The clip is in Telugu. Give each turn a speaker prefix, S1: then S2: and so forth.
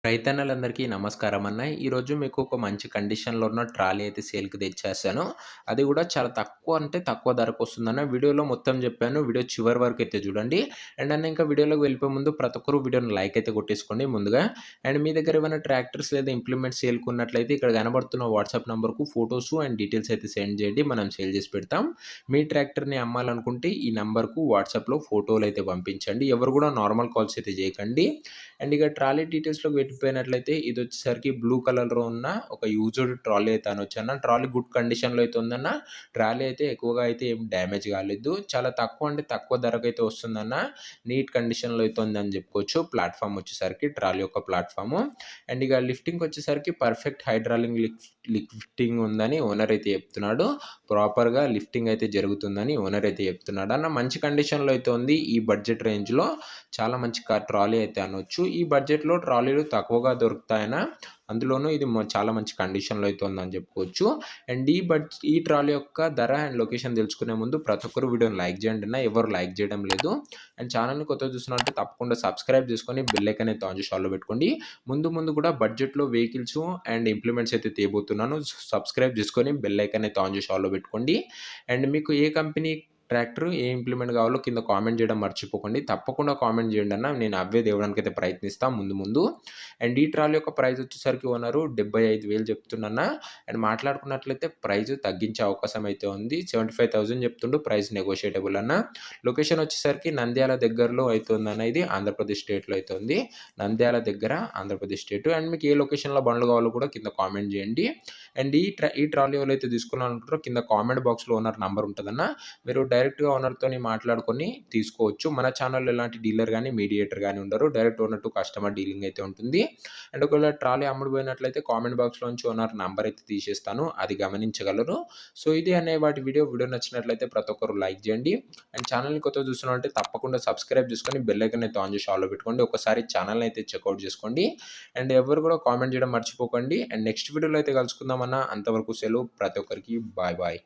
S1: రైతన్నలందరికీ నమస్కారం అన్న. ఈరోజు మీకు ఒక మంచి కండిషన్‌లో ఉన్న ట్రాలీ అయితే సేల్‌కి తెచ్చేసాను. అది కూడా చాలా తక్కువ అంటే తక్కువ ధరకొస్తుందన్న. వీడియోలో మొత్తం చెప్పాను. వీడియో చివరి వరకు అయితే చూడండి. అండ్ అన్న ఇంకా వీడియోలోకి వెళ్ళిపోయే ముందు ప్రతి ఒక్కరు వీడియోని లైక్ అయితే కొట్టేసుకోండి ముందుగా. అండ్ మీ దగ్గర ఏమైనా ట్రాక్టర్స్ లేదా ఇంప్లిమెంట్స్ సేల్‌కి ఉన్నట్లయితే ఇక్కడ కనబడుతున్న వాట్సాప్ నంబర్‌కు ఫోటోసు అండ్ డీటెయిల్స్ అయితే సెండ్ చేయండి. మనం సేల్ చేసి పెడతాం. మీ ట్రాక్టర్‌ని అమ్మాలనుకుంటే ఈ నంబర్‌కు వాట్సాప్‌లో ఫోటోలైతే పంపించండి. ఎవరు కూడా నార్మల్ కాల్స్ అయితే చేయకండి. అండ్ ఇక ట్రాలీ డీటెయిల్స్‌లోకి వెళ్ళిపోయినట్లయితే ఇదొచ్చేసరికి బ్లూ కలర్‌లో ఉన్న ఒక యూజ్డ్ ట్రాలీ అయితే అనొచ్చన్న. ట్రాలీ గుడ్ కండిషన్‌లో అయితే ఉందన్న. ట్రాలీ అయితే ఎక్కువగా అయితే ఏం డ్యామేజ్ కాలేదు. చాలా తక్కువ అంటే తక్కువ ధరకైతే వస్తుందన్న. నీట్ కండిషన్‌లో అయితే ఉందని చెప్పుకోవచ్చు. ప్లాట్‌ఫామ్ వచ్చేసరికి ట్రాలీ యొక్క ప్లాట్‌ఫాము. అండ్ ఇక లిఫ్టింగ్ వచ్చేసరికి పర్ఫెక్ట్ హైడ్రాలిక్ లిఫ్టింగ్ ఉందని ఓనర్ అయితే చెప్తున్నాడు. ప్రాపర్‌గా లిఫ్టింగ్ అయితే జరుగుతుందని ఓనర్ అయితే చెప్తున్నాడు. అన్న మంచి కండిషన్‌లో అయితే ఉంది. ఈ బడ్జెట్ రేంజ్‌లో చాలా మంచి ట్రాలీ అయితే అనొచ్చు. ఈ బడ్జెట్‌లో ట్రాలీలు తక్కువగా దొరుకుతాయన్న. అందులోనూ ఇది చాలా మంచి కండిషన్‌లో అయితే ఉందని చెప్పుకోవచ్చు. అండ్ ఈ ట్రాలీ యొక్క ధర అండ్ లొకేషన్ తెలుసుకునే ముందు ప్రతి ఒక్కరు వీడియోని లైక్ చేయండి అన్న. ఎవరు లైక్ చేయడం లేదు. అండ్ ఛానల్‌ని కొత్తగా చూస్తున్నట్టే తప్పకుండా సబ్స్క్రైబ్ చేసుకొని బెల్ ఐకాన్ అయితే ఆన్ చేసి ఆల్‌లో పెట్టుకోండి. ముందు కూడా బడ్జెట్‌లో వెహికల్స్ అండ్ ఇంప్లిమెంట్స్ అయితే తేబోతున్నాను. సబ్స్క్రైబ్ చేసుకొని బెల్ ఐకాన్ అయితే ఆన్ చేసి ఆల్‌లో పెట్టుకోండి. అండ్ మీకు ఏ కంపెనీ ట్రాక్టర్ ఏ ఇంప్లిమెంట్ కావాలో కింద కామెంట్ చేయడం మర్చిపోకండి. తప్పకుండా కామెంట్ చేయండి అన్న. నేను అవే తేవడానికైతే ప్రయత్నిస్తా ముందు. అండ్ ఈ ట్రాలీ యొక్క ప్రైస్ వచ్చేసరికి ఓనరు 75,000 చెప్తుండన్న. అండ్ మాట్లాడుకున్నట్లయితే ప్రైస్ తగ్గించే అవకాశం అయితే ఉంది. 75,000 చెప్తుండు. ప్రైస్ నెగోషియేటబుల్ అన్న. లొకేషన్ వచ్చేసరికి నంద్యాల దగ్గరలో అయితే ఉందన్న. ఇది ఆంధ్రప్రదేశ్ స్టేట్‌లో అయితే ఉంది. నంద్యాల దగ్గర ఆంధ్రప్రదేశ్ స్టేట్. అండ్ మీకు ఏ లొకేషన్‌లో బండ్లు కావాలో కూడా కింద కామెంట్ చేయండి. అండ్ ఈ ట్రాలీ ఎవరైతే తీసుకోవాలనుకుంటారో కింద కామెంట్ బాక్స్‌లో ఓనర్ నంబర్ ఉంటదన్న. మీరు డైరెక్ట్‌గా ఓనర్‌తోని మాట్లాడుకొని తీసుకోవచ్చు. మన ఛానెల్‌లో ఎలాంటి డీలర్ గాని, మీడియేటర్ గాని ఉండరు. Direct owner to customer dealing అయితే ఉంటుంది. అండ్ ఒకవేళ ట్రాలీ అమ్ముడుపోయినట్లయితే కామెంట్ బాక్స్‌లోంచి ఓనర్ నంబర్ అయితే తీసేస్తాను. అది గమనించగలరు. సో, ఇది అనే వాటి వీడియో నచ్చినట్లయితే ప్రతి ఒక్కరు లైక్ చేయండి. అండ్ ఛానెల్‌ని కొత్తగా చూస్తున్నట్లయితే తప్పకుండా సబ్స్క్రైబ్ చేసుకొని బెల్ ఐకాన్ అయితే ఆన్ చేసి ఆల్‌లో పెట్టుకోండి. ఒకసారి ఛానెల్‌ని అయితే చెక్‌ఔట్ చేసుకోండి. అండ్ ఎవరు కూడా కామెంట్ చేయడం మర్చిపోకండి. అండ్ నెక్స్ట్ వీడియోలో అయితే కలుసుకుందామన్న. అంతవరకు సెలవు. ప్రతి ఒక్కరికి బాయ్ బాయ్.